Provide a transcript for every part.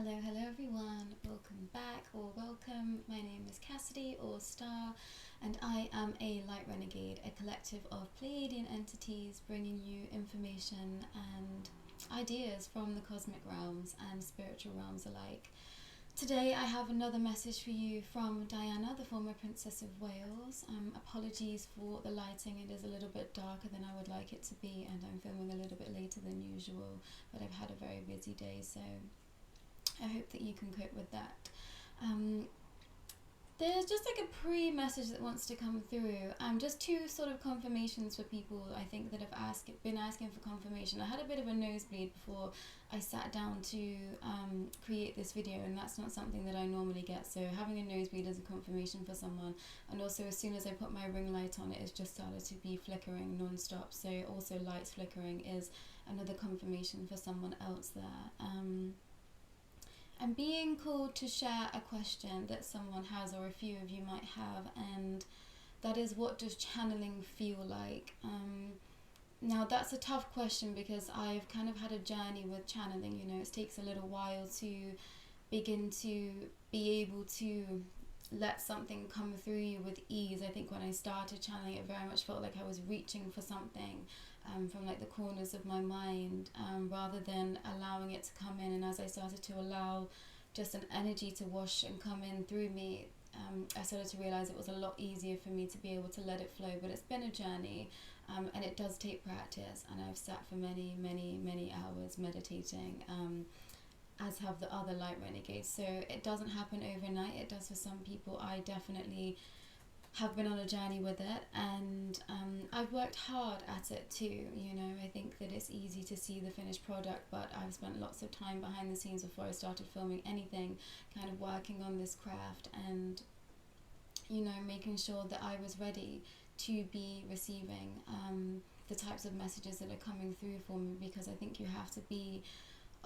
Hello everyone, welcome back or welcome. My name is Cassidy or Starr, and I am a Light Renegade, a collective of Pleiadian entities bringing you information and ideas from the cosmic realms and spiritual realms alike. Today I have another message for you from Diana, the former Princess of Wales. Apologies for the lighting, it is a little bit darker than I would like it to be, and I'm filming a little bit later than usual, but I've had a very busy day, so I hope that you can cope with that. There's just like a pre-message that wants to come through. Just two sort of confirmations for people I think that have been asking for confirmation. I had a bit of a nosebleed before I sat down to create this video, and that's not something that I normally get. So having a nosebleed is a confirmation for someone. And also as soon as I put my ring light on, it has just started to be flickering non-stop. So also lights flickering is another confirmation for someone else there. I'm being called to share a question that someone has, or a few of you might have, and that is, what does channeling feel like? Now that's a tough question because I've kind of had a journey with channeling. You know, it takes a little while to begin to be able to let something come through you with ease. I think when I started channeling, it very much felt like I was reaching for something from like the corners of my mind, rather than allowing it to come in. And as I started to allow just an energy to wash and come in through me, I started to realize it was a lot easier for me to be able to let it flow. But it's been a journey, and it does take practice, and I've sat for many hours meditating, as have the other Light Renegades. So it doesn't happen overnight. It does for some people. I definitely have been on a journey with it, and I've worked hard at it too. You know, I think that it's easy to see the finished product, but I've spent lots of time behind the scenes before I started filming anything, kind of working on this craft and, you know, making sure that I was ready to be receiving the types of messages that are coming through for me, because I think you have to be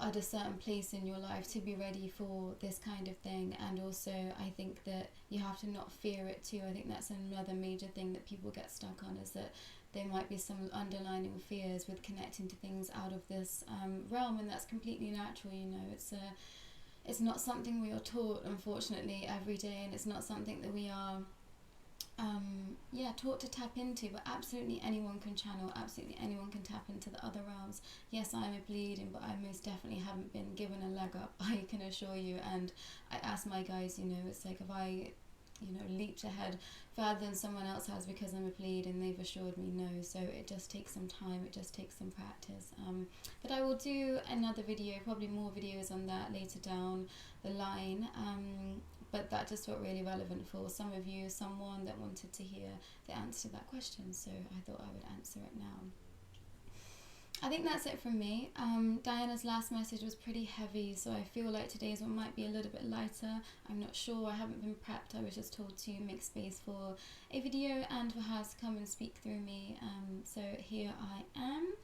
at a certain place in your life to be ready for this kind of thing. And also I think that you have to not fear it too. I think that's another major thing that people get stuck on, is that there might be some underlying fears with connecting to things out of this realm, and that's completely natural. You know, it's not something we are taught, unfortunately, every day, and it's not something that we are taught to tap into. But absolutely anyone can channel, absolutely anyone can tap into the other realms. Yes, I'm a Pleiadian, but I most definitely haven't been given a leg up, I can assure you. And I ask my guys, you know, it's like, if I, you know, leaped ahead further than someone else has because I'm a Pleiadian, and they've assured me no. So it just takes some time, it just takes some practice. But I will do another video, probably more videos on that later down the line. But that just felt really relevant for some of you, someone that wanted to hear the answer to that question, so I thought I would answer it now. I think that's it from me. Diana's last message was pretty heavy, so I feel like today's one might be a little bit lighter. I'm not sure, I haven't been prepped. I was just told to make space for a video and for her to come and speak through me. So here I am.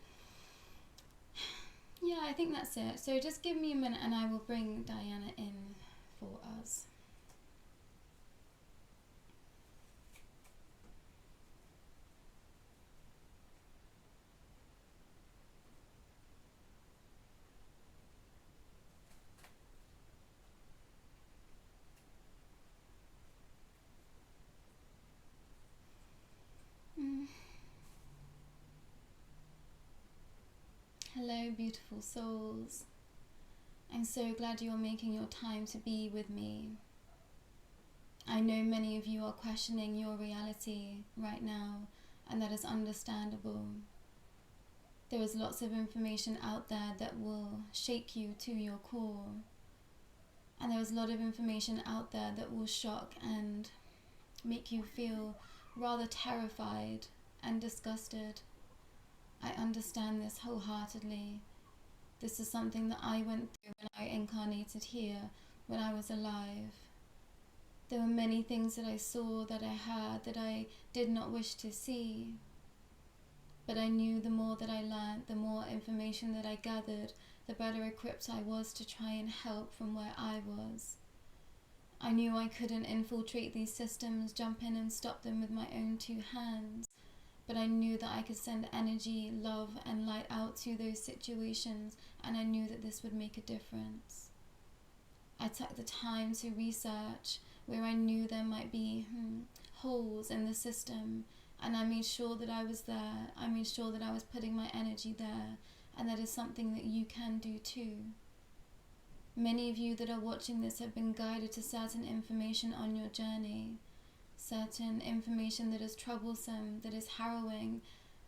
Yeah, I think that's it. So just give me a minute and I will bring Diana in for us. Hello, beautiful souls. I'm so glad you're making your time to be with me. I know many of you are questioning your reality right now, and that is understandable. There is lots of information out there that will shake you to your core, and there is a lot of information out there that will shock and make you feel rather terrified and disgusted. I understand this wholeheartedly. This is something that I went through when I incarnated here, when I was alive. There were many things that I saw, that I heard, that I did not wish to see. But I knew the more that I learned, the more information that I gathered, the better equipped I was to try and help from where I was. I knew I couldn't infiltrate these systems, jump in and stop them with my own two hands. But I knew that I could send energy, love, and light out to those situations, and I knew that this would make a difference. I took the time to research where I knew there might be holes in the system, and I made sure that I was there. I made sure that I was putting my energy there, and that is something that you can do too. Many of you that are watching this have been guided to certain information on your journey, certain information that is troublesome, that is harrowing,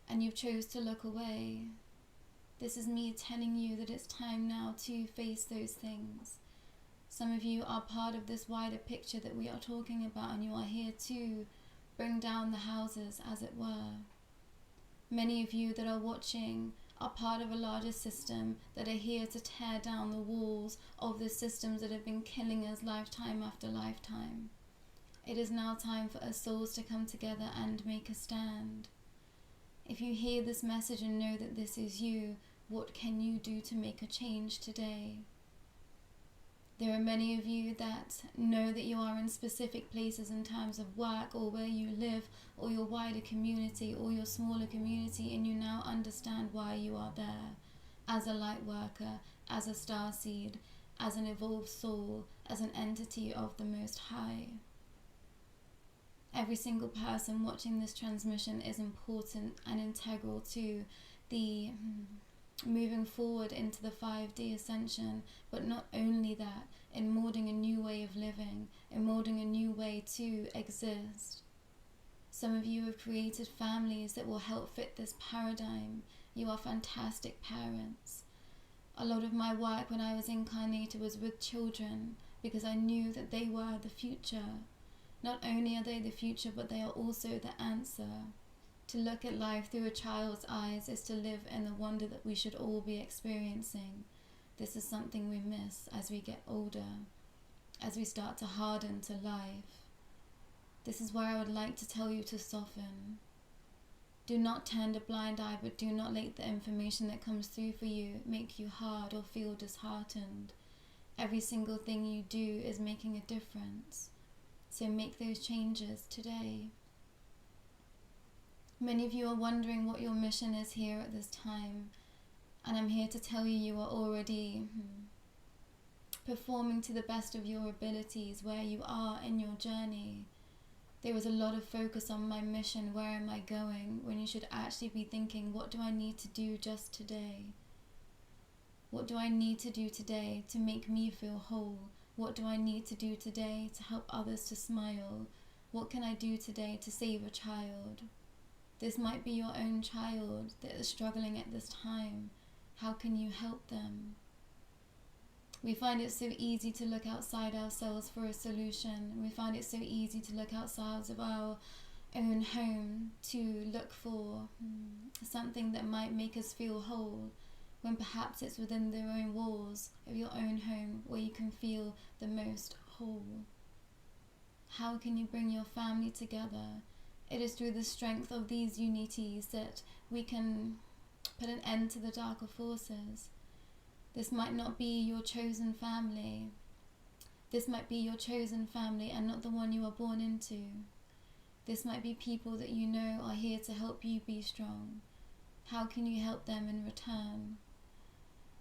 and you've chose to look away. This is me telling you that it's time now to face those things. Some of you are part of this wider picture that we are talking about, and you are here to bring down the houses, as it were. Many of you that are watching are part of a larger system that are here to tear down the walls of the systems that have been killing us lifetime after lifetime. It is now time for us souls to come together and make a stand. If you hear this message and know that this is you, what can you do to make a change today? There are many of you that know that you are in specific places in terms of work or where you live or your wider community or your smaller community, and you now understand why you are there as a light worker, as a starseed, as an evolved soul, as an entity of the Most High. Every single person watching this transmission is important and integral to the moving forward into the 5D ascension, but not only that, in molding a new way of living, in molding a new way to exist. Some of you have created families that will help fit this paradigm. You are fantastic parents. A lot of my work when I was incarnated was with children, because I knew that they were the future. Not only are they the future, but they are also the answer. To look at life through a child's eyes is to live in the wonder that we should all be experiencing. This is something we miss as we get older, as we start to harden to life. This is where I would like to tell you to soften. Do not turn a blind eye, but do not let the information that comes through for you make you hard or feel disheartened. Every single thing you do is making a difference. So make those changes today. Many of you are wondering what your mission is here at this time, and I'm here to tell you you are already performing to the best of your abilities where you are in your journey. There is a lot of focus on my mission, where am I going, when you should actually be thinking, what do I need to do just today? What do I need to do today to make me feel whole? What do I need to do today to help others to smile? What can I do today to save a child? This might be your own child that is struggling at this time. How can you help them? We find it so easy to look outside ourselves for a solution. We find it so easy to look outside of our own home to look for something that might make us feel whole, when perhaps it's within the own walls of your own home where you can feel the most whole. How can you bring your family together? It is through the strength of these unities that we can put an end to the darker forces. This might not be your chosen family. This might be your chosen family and not the one you were born into. This might be people that you know are here to help you be strong. How can you help them in return?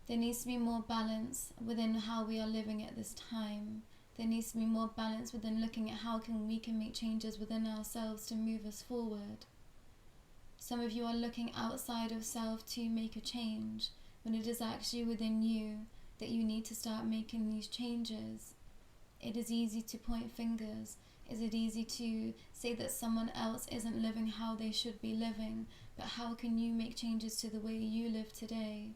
There needs to be more balance within how we are living at this time. There needs to be more balance within looking at how we can make changes within ourselves to move us forward. Some of you are looking outside of self to make a change, when it is actually within you that you need to start making these changes. It is easy to point fingers. Is it easy to say that someone else isn't living how they should be living, but how can you make changes to the way you live today?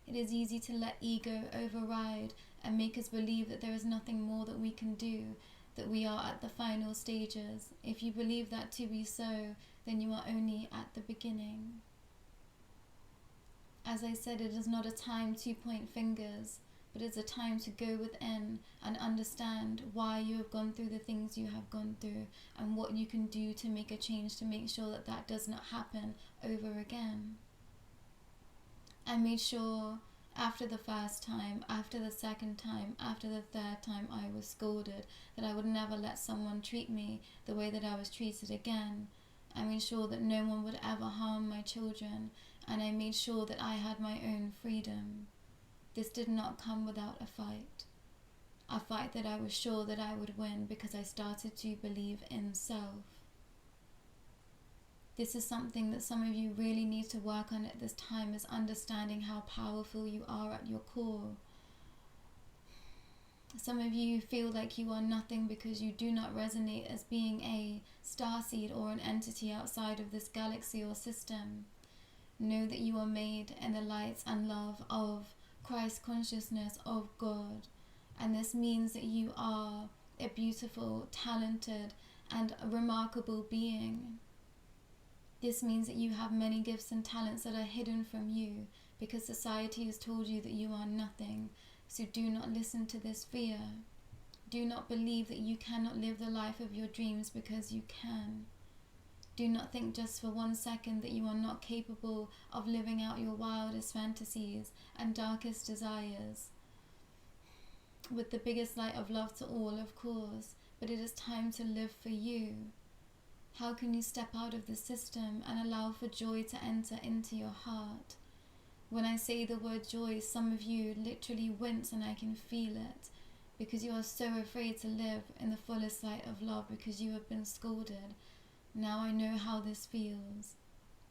It is easy to let ego override and make us believe that there is nothing more that we can do, that we are at the final stages. If you believe that to be so, then you are only at the beginning. As I said, it is not a time to point fingers, but it's a time to go within and understand why you have gone through the things you have gone through and what you can do to make a change to make sure that that does not happen over again. I made sure after the first time, after the second time, after the third time I was scolded, that I would never let someone treat me the way that I was treated again. I made sure that no one would ever harm my children, and I made sure that I had my own freedom. This did not come without a fight. a fight that I was sure that I would win because I started to believe in self. This is something that some of you really need to work on at this time, is understanding how powerful you are at your core. Some of you feel like you are nothing because you do not resonate as being a starseed or an entity outside of this galaxy or system. Know that you are made in the light and love of Christ consciousness of God. And this means that you are a beautiful, talented, and a remarkable being. This means that you have many gifts and talents that are hidden from you because society has told you that you are nothing. So do not listen to this fear. Do not believe that you cannot live the life of your dreams, because you can. Do not think just for 1 second that you are not capable of living out your wildest fantasies and darkest desires. With the biggest light of love to all, of course, but it is time to live for you. How can you step out of the system and allow for joy to enter into your heart? When I say the word joy, some of you literally wince, and I can feel it, because you are so afraid to live in the fullest light of love because you have been scolded. Now I know how this feels,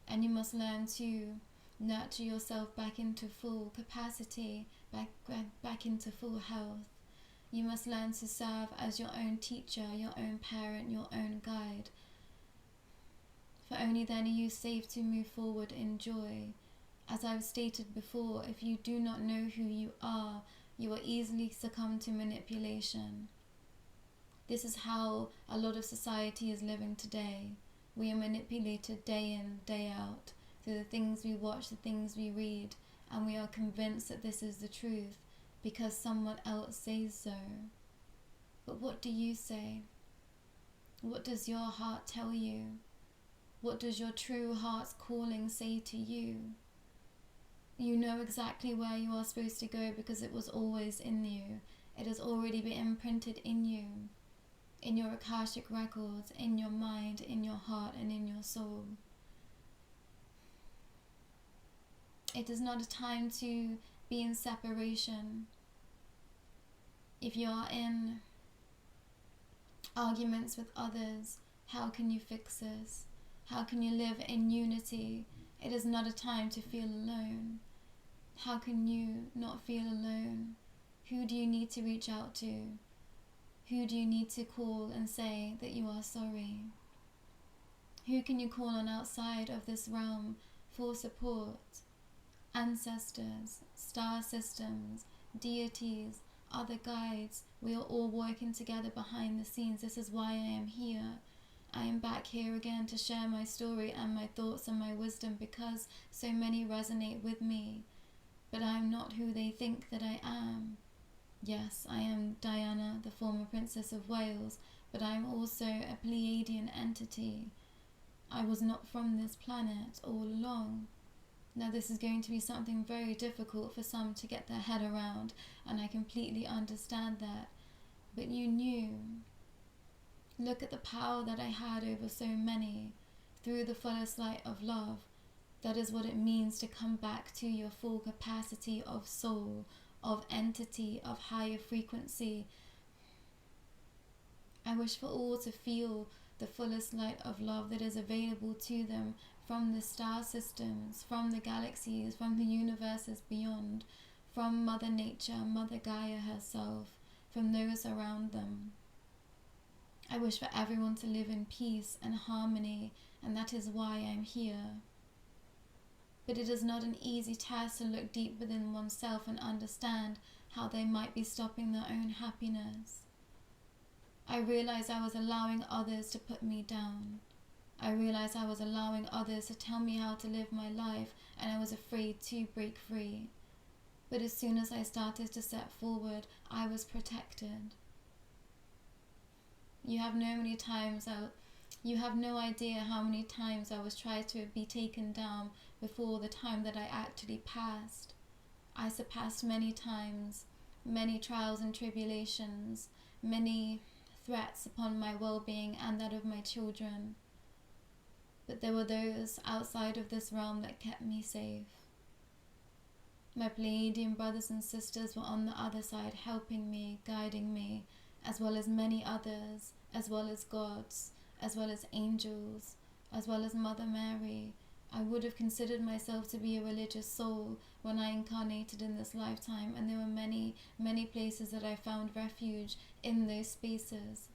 and you must learn to nurture yourself back into full capacity, back into full health. You must learn to serve as your own teacher, your own parent, your own guide. For only then are you safe to move forward in joy. As I've stated before, if you do not know who you are easily succumb to manipulation. This is how a lot of society is living today. We are manipulated day in, day out, through the things we watch, the things we read, and we are convinced that this is the truth because someone else says so. But what do you say? What does your heart tell you? What does your true heart's calling say to you? You know exactly where you are supposed to go because it was always in you. It has already been imprinted in you, in your Akashic records, in your mind, in your heart, and in your soul. It is not a time to be in separation. If you are in arguments with others, how can you fix this? How can you live in unity? It is not a time to feel alone. How can you not feel alone? Who do you need to reach out to? Who do you need to call and say that you are sorry? Who can you call on outside of this realm for support? Ancestors, star systems, deities, other guides. We are all working together behind the scenes. This is why I am here. I am back here again to share my story and my thoughts and my wisdom because so many resonate with me. But I am not who they think that I am. Yes, I am Diana, the former Princess of Wales, but I am also a Pleiadian entity. I was not from this planet all along. Now this is going to be something very difficult for some to get their head around, and I completely understand that. But you knew. Look at the power that I had over so many through the fullest light of love. That is what it means to come back to your full capacity of soul, of entity, of higher frequency. I wish for all to feel the fullest light of love that is available to them from the star systems, from the galaxies, from the universes beyond, from Mother Nature, Mother Gaia herself, from those around them. I wish for everyone to live in peace and harmony, and that is why I'm here. But it is not an easy task to look deep within oneself and understand how they might be stopping their own happiness. I realized I was allowing others to put me down. I realized I was allowing others to tell me how to live my life, and I was afraid to break free. But as soon as I started to step forward, I was protected. You have no idea how many times I was tried to be taken down before the time that I actually passed. I surpassed many times, many trials and tribulations, many threats upon my well-being and that of my children. But there were those outside of this realm that kept me safe. My Pleiadian brothers and sisters were on the other side, helping me, guiding me, as well as many others, as well as gods, as well as angels, as well as Mother Mary. I would have considered myself to be a religious soul when I incarnated in this lifetime, and there were many, many places that I found refuge in those spaces.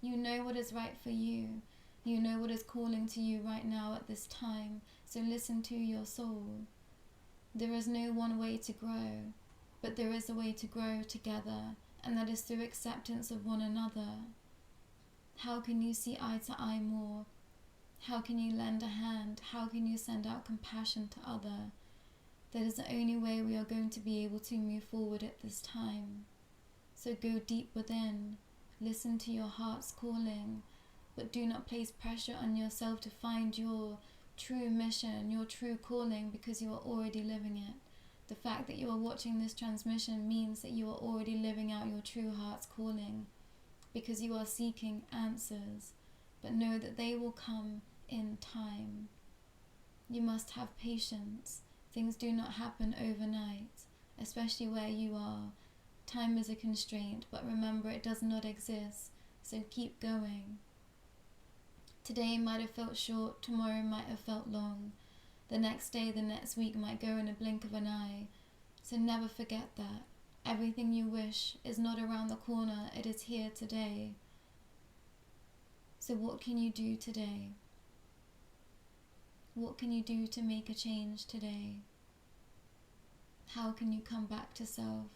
You know what is right for you. You know what is calling to you right now at this time, so listen to your soul. There is no one way to grow, but there is a way to grow together, and that is through acceptance of one another. How can you see eye to eye more? How can you lend a hand? How can you send out compassion to other? That is the only way we are going to be able to move forward at this time. So go deep within, listen to your heart's calling, but do not place pressure on yourself to find your true mission, your true calling, because you are already living it. The fact that you are watching this transmission means that you are already living out your true heart's calling, because you are seeking answers, but know that they will come in time. You must have patience. Things do not happen overnight, especially where you are. Time is a constraint, but remember it does not exist, so keep going. Today might have felt short, tomorrow might have felt long. The next day, the next week might go in a blink of an eye. So never forget that. Everything you wish is not around the corner, it is here today. So what can you do today? What can you do to make a change today? How can you come back to self?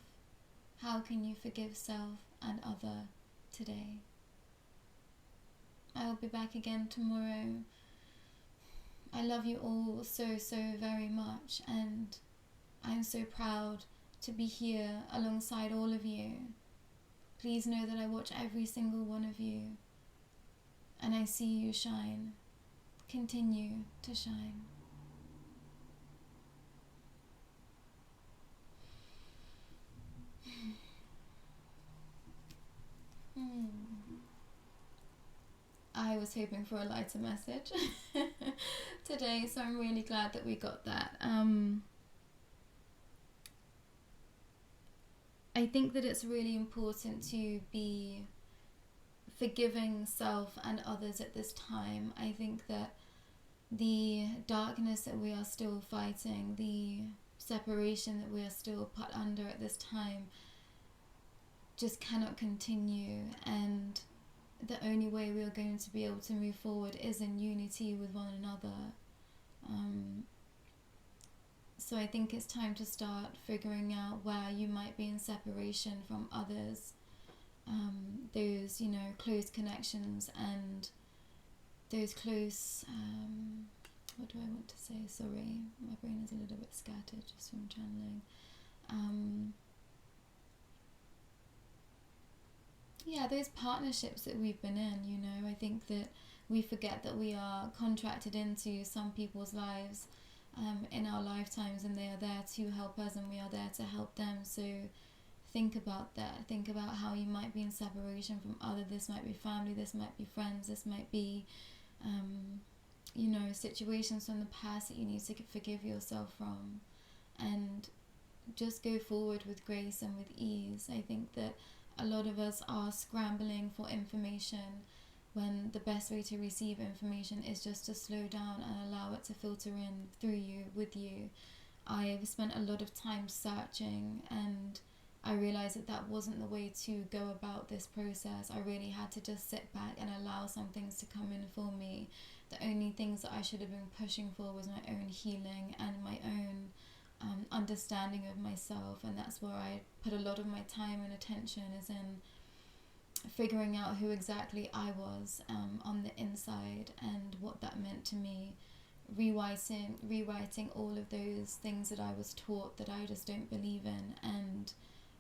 How can you forgive self and other today? I will be back again tomorrow. I love you all so, so very much, and I'm so proud to be here alongside all of you. Please know that I watch every single one of you, and I see you shine. Continue to shine. I was hoping for a lighter message today, so I'm really glad that we got that. I think that it's really important to be forgiving self and others at this time. I think that the darkness that we are still fighting, the separation that we are still put under at this time, just cannot continue, and the only way we are going to be able to move forward is in unity with one another. So I think it's time to start figuring out where you might be in separation from others, those, close connections and those close, what do I want to say? Sorry, my brain is a little bit scattered just from channeling. Those partnerships that we've been in, I think that we forget that we are contracted into some people's lives in our lifetimes, and they are there to help us and we are there to help them. So think about that. Think about how you might be in separation from others. This might be family, this might be friends, this might be situations from the past that you need to forgive yourself from, and just go forward with grace and with ease. I think that a lot of us are scrambling for information when the best way to receive information is just to slow down and allow it to filter in through you, with you. I've spent a lot of time searching, and I realized that wasn't the way to go about this process. I really had to just sit back and allow some things to come in for me. The only things that I should have been pushing for was my own healing and my own understanding of myself, and that's where I put a lot of my time and attention, is in figuring out who exactly I was on the inside and what that meant to me, rewriting all of those things that I was taught that I just don't believe in, and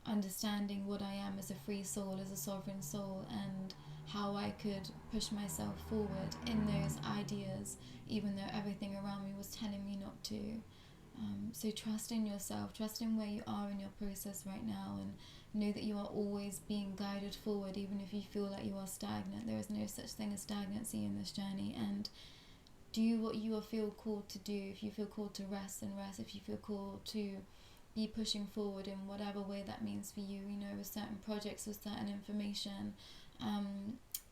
understanding what I am as a free soul, as a sovereign soul, and how I could push myself forward in those ideas even though everything around me was telling me not to. So trust in yourself, trust in where you are in your process right now, and know that you are always being guided forward, even if you feel like you are stagnant. There is no such thing as stagnancy in this journey, and do what you feel called to do. If you feel called to rest, then rest. If you feel called to be pushing forward in whatever way that means for you, you know, with certain projects, with certain information.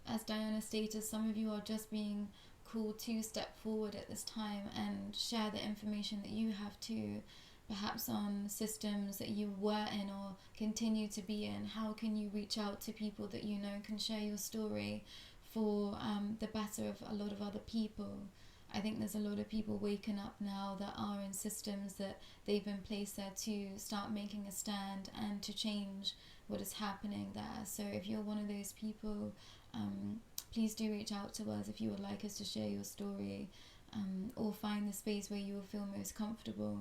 As Diana stated, some of you are just being called to step forward at this time and share the information that you have to, perhaps on systems that you were in or continue to be in. How can you reach out to people that you know can share your story for the better of a lot of other people? I think there's a lot of people waking up now that are in systems that they've been placed there to start making a stand and to change what is happening there. So if you're one of those people, please do reach out to us if you would like us to share your story, or find the space where you will feel most comfortable.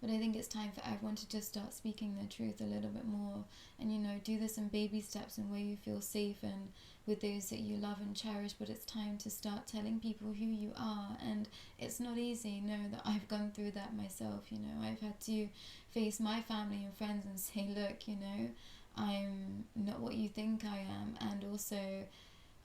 But I think it's time for everyone to just start speaking their truth a little bit more, and, you know, do this in baby steps and where you feel safe and with those that you love and cherish. But it's time to start telling people who you are, and it's not easy. Know that I've gone through that myself. You know, I've had to face my family and friends and say, look, you know, I'm not what you think I am, and also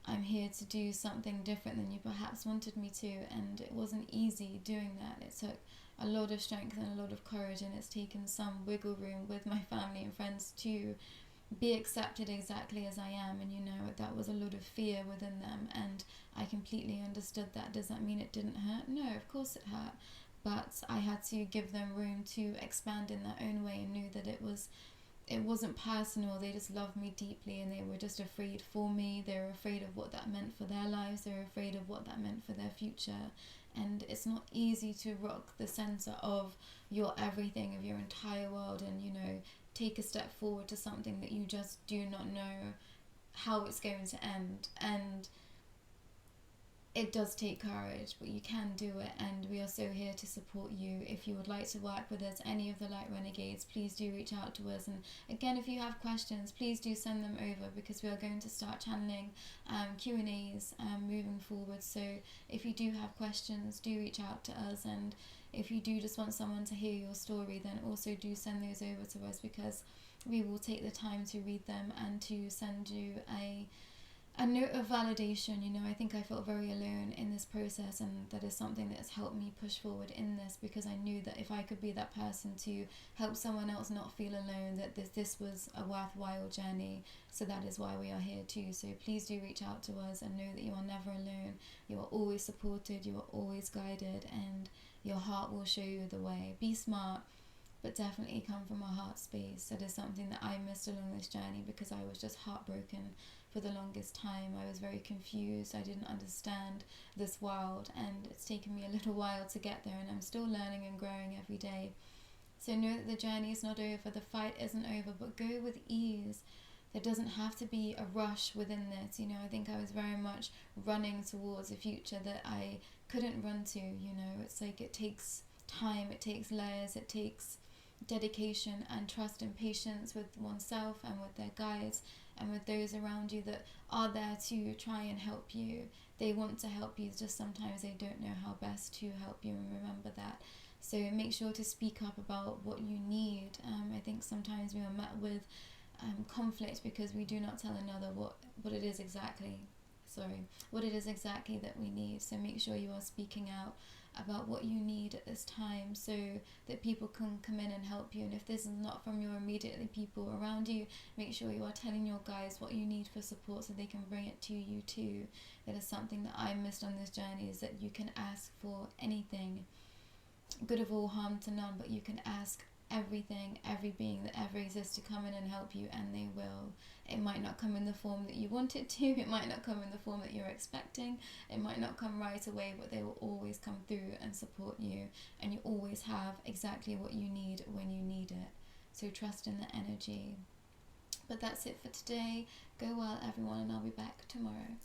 I'm here to do something different than you perhaps wanted me to. And it wasn't easy doing that. It took a lot of strength and a lot of courage, and it's taken some wiggle room with my family and friends to be accepted exactly as I am. And, you know, that was a lot of fear within them, and I completely understood that. Does that mean it didn't hurt? No, of course it hurt, but I had to give them room to expand in their own way, and knew that it wasn't personal. They just loved me deeply, and they were just afraid for me. They were afraid of what that meant for their lives. They were afraid of what that meant for their future. And it's not easy to rock the center of your everything, of your entire world, and, you know, take a step forward to something that you just do not know how it's going to end. And it does take courage, but you can do it, and we are so here to support you. If you would like to work with us, any of the Light Renegades, please do reach out to us. And again, if you have questions, please do send them over, because we are going to start channeling Q&As moving forward. So if you do have questions, do reach out to us. And if you do just want someone to hear your story, then also do send those over to us, because we will take the time to read them and to send you a note of validation. You know, I think I felt very alone in this process, and that is something that has helped me push forward in this, because I knew that if I could be that person to help someone else not feel alone, that this was a worthwhile journey. So that is why we are here too. So please do reach out to us, and know that you are never alone. You are always supported, you are always guided, and your heart will show you the way. Be smart, but definitely come from a heart space. That is something that I missed along this journey, because I was just heartbroken for the longest time. I was very confused. I didn't understand this world, and it's taken me a little while to get there, and I'm still learning and growing every day. So know that the journey is not over, the fight isn't over, but go with ease. There doesn't have to be a rush within this. You know, I think I was very much running towards a future that I couldn't run to. You know, it's like it takes time, it takes layers, it takes dedication and trust and patience with oneself and with their guides and with those around you that are there to try and help you. They want to help you, just sometimes they don't know how best to help you, and remember that. So make sure to speak up about what you need. I think sometimes we are met with conflict because we do not tell another what it is exactly that we need. So make sure you are speaking out about what you need at this time, so that people can come in and help you. And if this is not from your immediately people around you, make sure you are telling your guides what you need for support, so they can bring it to you too. That is something that I missed on this journey, is that you can ask for anything, good of all, harm to none, but you can ask everything, every being that ever exists to come in and help you, and they will. It might not come in the form that you want it to, it might not come in the form that you're expecting, it might not come right away, but they will always come through and support you, and you always have exactly what you need when you need it. So trust in the energy. But that's it for today. Go well, everyone, and I'll be back tomorrow.